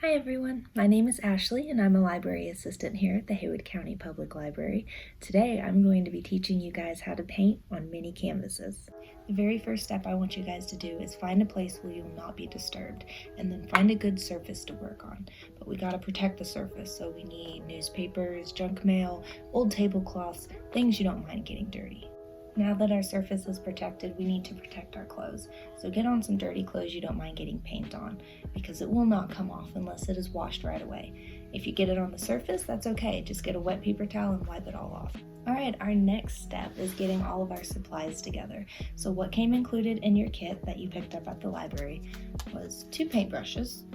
Hi everyone, my name is Ashley and I'm a library assistant here at the Haywood County Public Library. Today I'm going to be teaching you guys how to paint on mini canvases. The very first step I want you guys to do is find a place where you'll not be disturbed and then find a good surface to work on. But we gotta protect the surface, so we need newspapers, junk mail, old tablecloths, things you don't mind getting dirty. Now that our surface is protected, we need to protect our clothes. So get on some dirty clothes you don't mind getting paint on, because it will not come off unless it is washed right away. If you get it on the surface, that's okay. Just get a wet paper towel and wipe it all off. Alright, our next step is getting all of our supplies together. So what came included in your kit that you picked up at the library was 2 paintbrushes.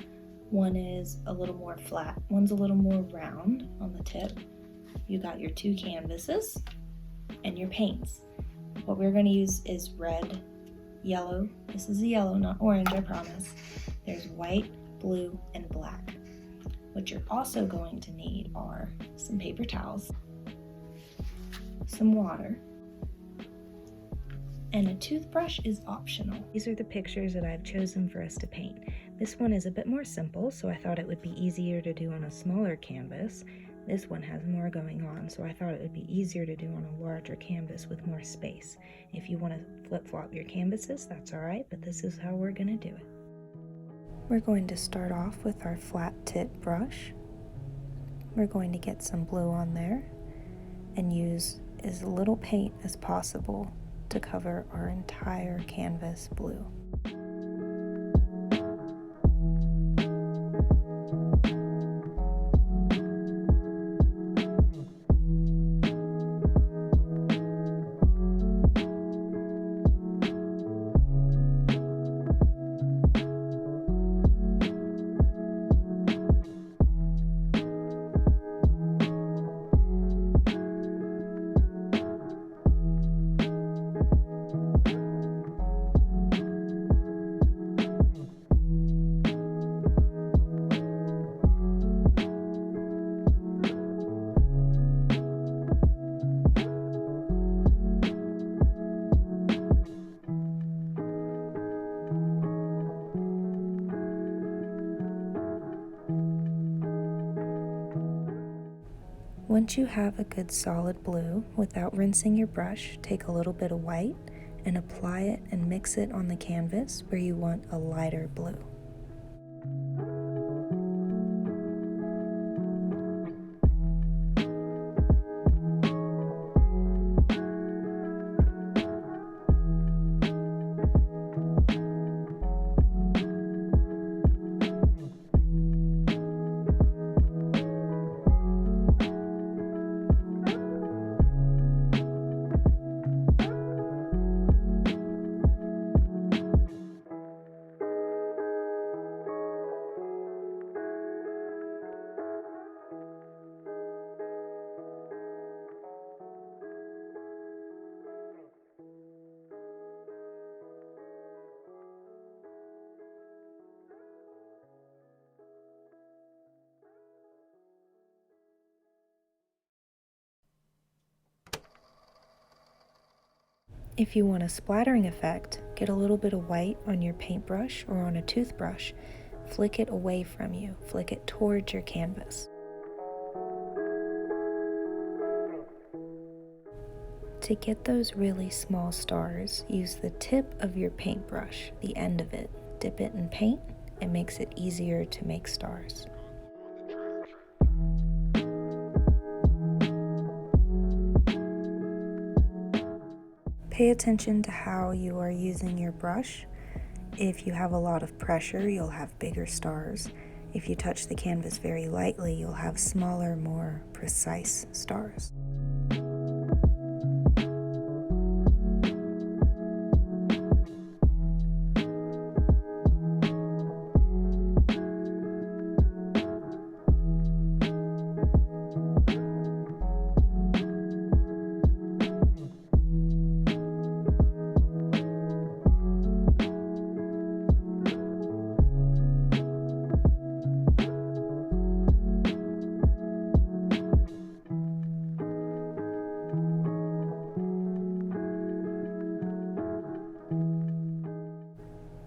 One is a little more flat, one's a little more round on the tip. You got your 2 canvases and your paints. What we're going to use is red, yellow. This is a yellow, not orange, I promise. There's white, blue, and black. What you're also going to need are some paper towels, some water, and a toothbrush is optional. These are the pictures that I've chosen for us to paint. This one is a bit more simple, so I thought it would be easier to do on a smaller canvas. This one has more going on, so I thought it would be easier to do on a larger canvas with more space. If you want to flip-flop your canvases, that's alright, but this is how we're going to do it. We're going to start off with our flat tip brush. We're going to get some blue on there and use as little paint as possible to cover our entire canvas blue. Once you have a good solid blue, without rinsing your brush, take a little bit of white and apply it and mix it on the canvas where you want a lighter blue. If you want a splattering effect, get a little bit of white on your paintbrush or on a toothbrush. Flick it away from you, flick it towards your canvas. To get those really small stars, use the tip of your paintbrush, the end of it. Dip it in paint. It makes it easier to make stars. Pay attention to how you are using your brush. If you have a lot of pressure, you'll have bigger stars. If you touch the canvas very lightly, you'll have smaller, more precise stars.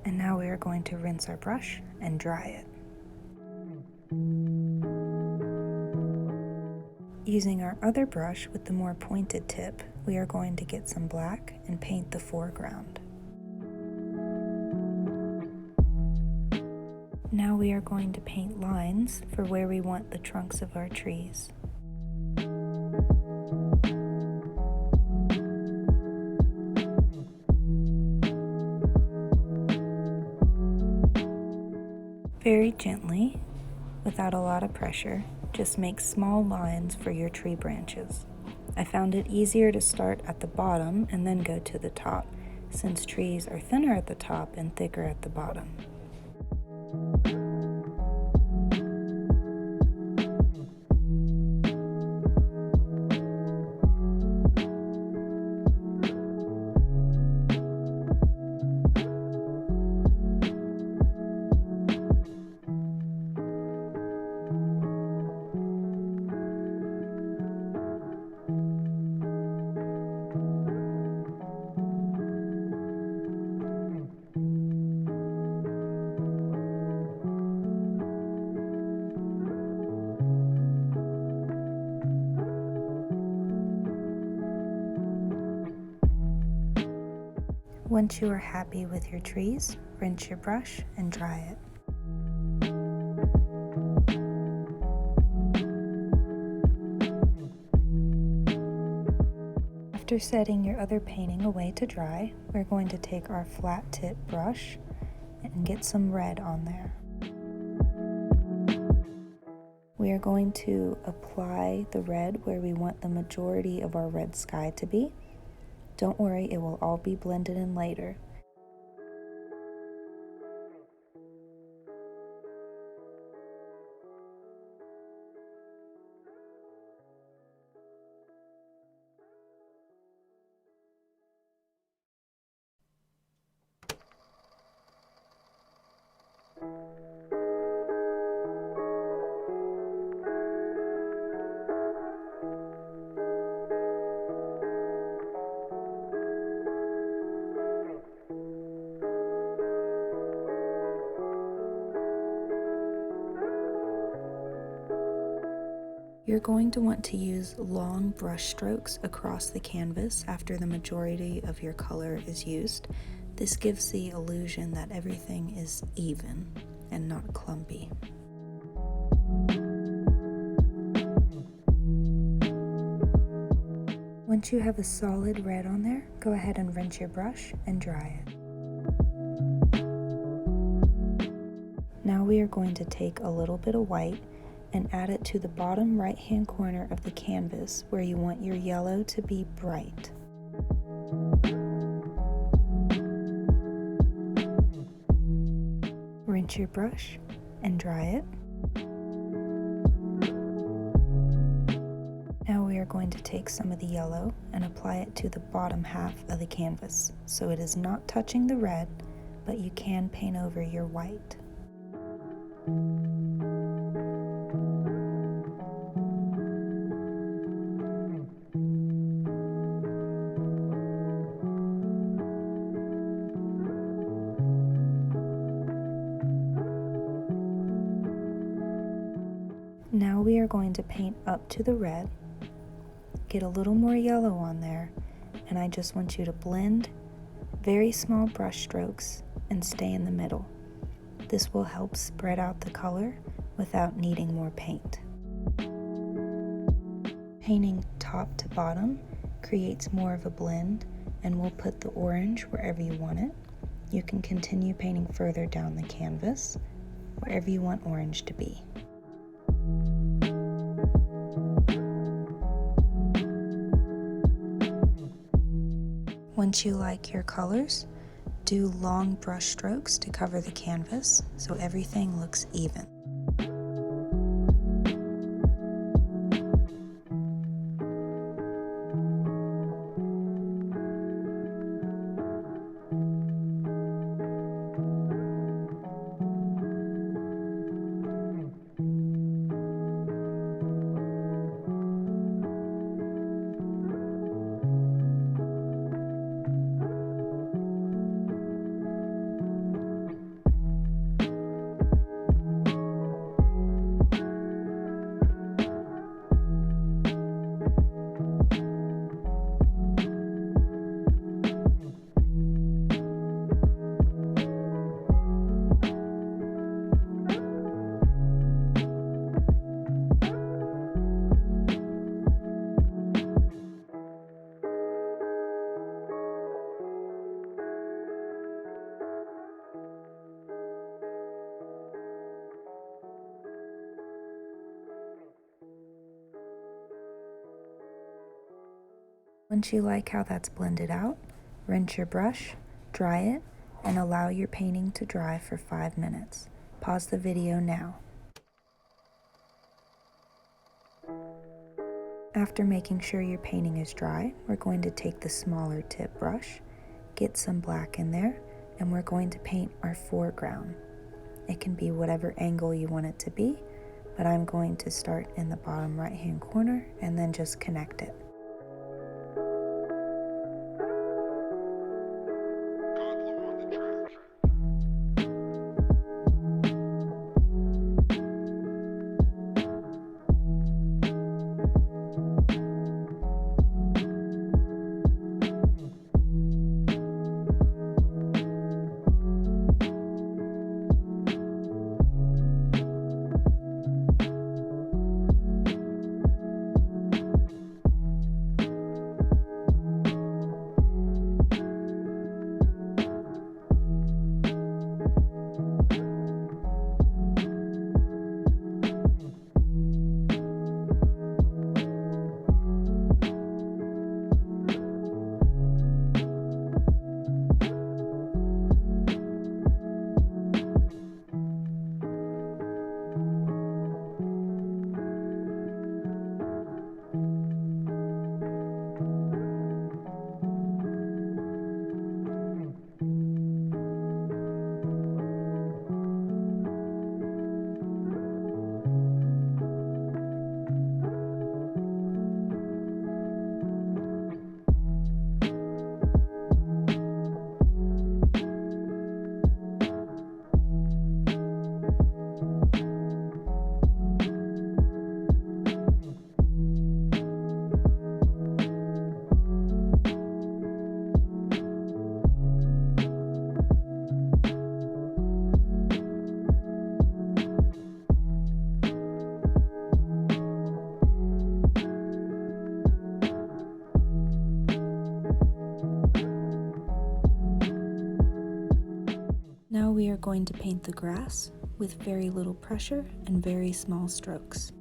And now we are going to rinse our brush and dry it. Using our other brush with the more pointed tip, we are going to get some black and paint the foreground. Now we are going to paint lines for where we want the trunks of our trees. Very gently, without a lot of pressure, just make small lines for your tree branches. I found it easier to start at the bottom and then go to the top, since trees are thinner at the top and thicker at the bottom. Once you are happy with your trees, rinse your brush and dry it. After setting your other painting away to dry, we're going to take our flat tip brush and get some red on there. We are going to apply the red where we want the majority of our red sky to be. Don't worry, it will all be blended in later. You're going to want to use long brush strokes across the canvas after the majority of your color is used. This gives the illusion that everything is even and not clumpy. Once you have a solid red on there, go ahead and rinse your brush and dry it. Now we are going to take a little bit of white and add it to the bottom right-hand corner of the canvas where you want your yellow to be bright. Rinse your brush and dry it. Now we are going to take some of the yellow and apply it to the bottom half of the canvas, so it is not touching the red, but you can paint over your white. Now we are going to paint up to the red, get a little more yellow on there, and I just want you to blend very small brush strokes and stay in the middle. This will help spread out the color without needing more paint. Painting top to bottom creates more of a blend, and we'll put the orange wherever you want it. You can continue painting further down the canvas, wherever you want orange to be. Once you like your colors, do long brush strokes to cover the canvas so everything looks even. Once you like how that's blended out, rinse your brush, dry it, and allow your painting to dry for 5 minutes. Pause the video now. After making sure your painting is dry, we're going to take the smaller tip brush, get some black in there, and we're going to paint our foreground. It can be whatever angle you want it to be, but I'm going to start in the bottom right-hand corner and then just connect it. Now we are going to paint the grass with very little pressure and very small strokes.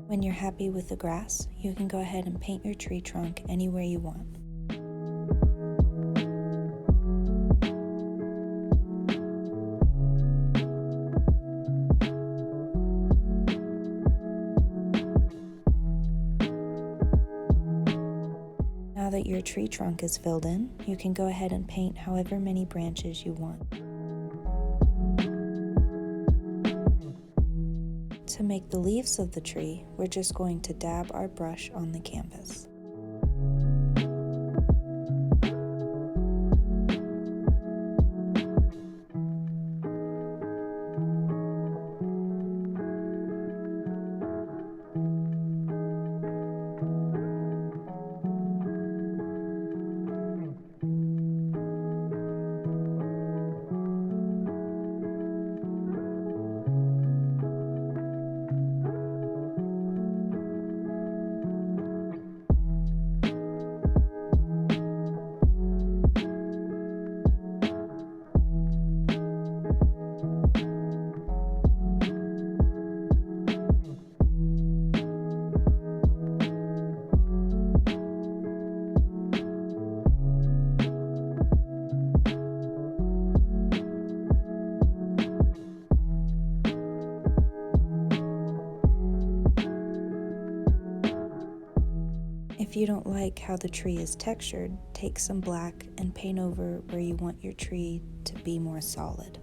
When you're happy with the grass, you can go ahead and paint your tree trunk anywhere you want. Now that your tree trunk is filled in, you can go ahead and paint however many branches you want. To make the leaves of the tree, we're just going to dab our brush on the canvas. If you don't like how the tree is textured, take some black and paint over where you want your tree to be more solid.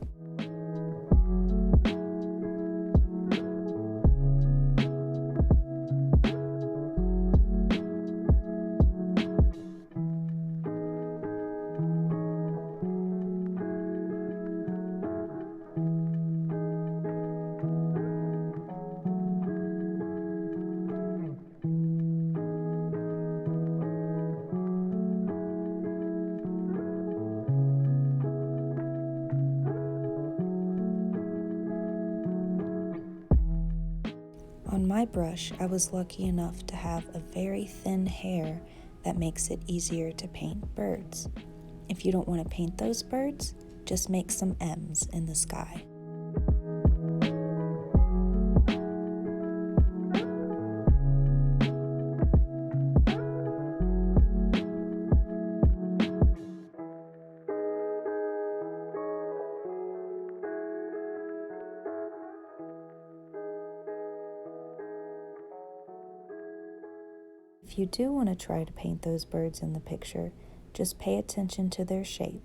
On my brush, I was lucky enough to have a very thin hair that makes it easier to paint birds. If you don't want to paint those birds, just make some M's in the sky. If you do want to try to paint those birds in the picture, just pay attention to their shape.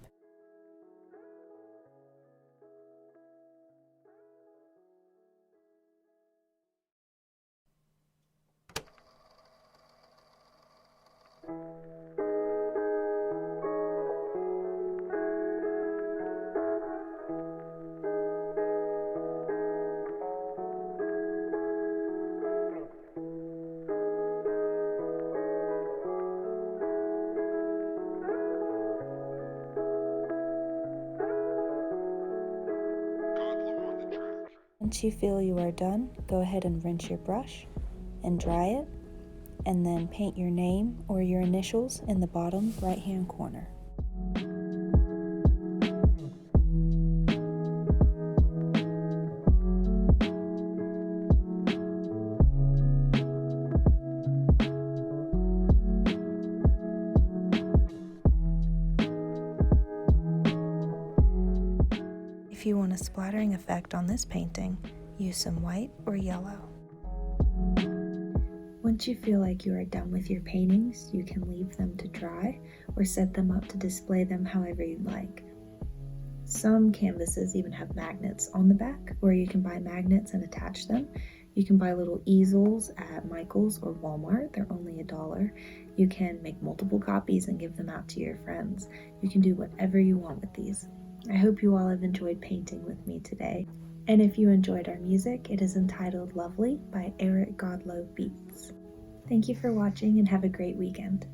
Once you feel you are done, go ahead and rinse your brush and dry it, and then paint your name or your initials in the bottom right-hand corner. If you want a splattering effect on this painting, use some white or yellow. Once you feel like you are done with your paintings, you can leave them to dry or set them up to display them however you'd like. Some canvases even have magnets on the back, or you can buy magnets and attach them. You can buy little easels at Michael's or Walmart. They're only $1. You can make multiple copies and give them out to your friends. You can do whatever you want with these. I hope you all have enjoyed painting with me today. And if you enjoyed our music, it is entitled Lovely by Eric Godlow Beats. Thank you for watching and have a great weekend.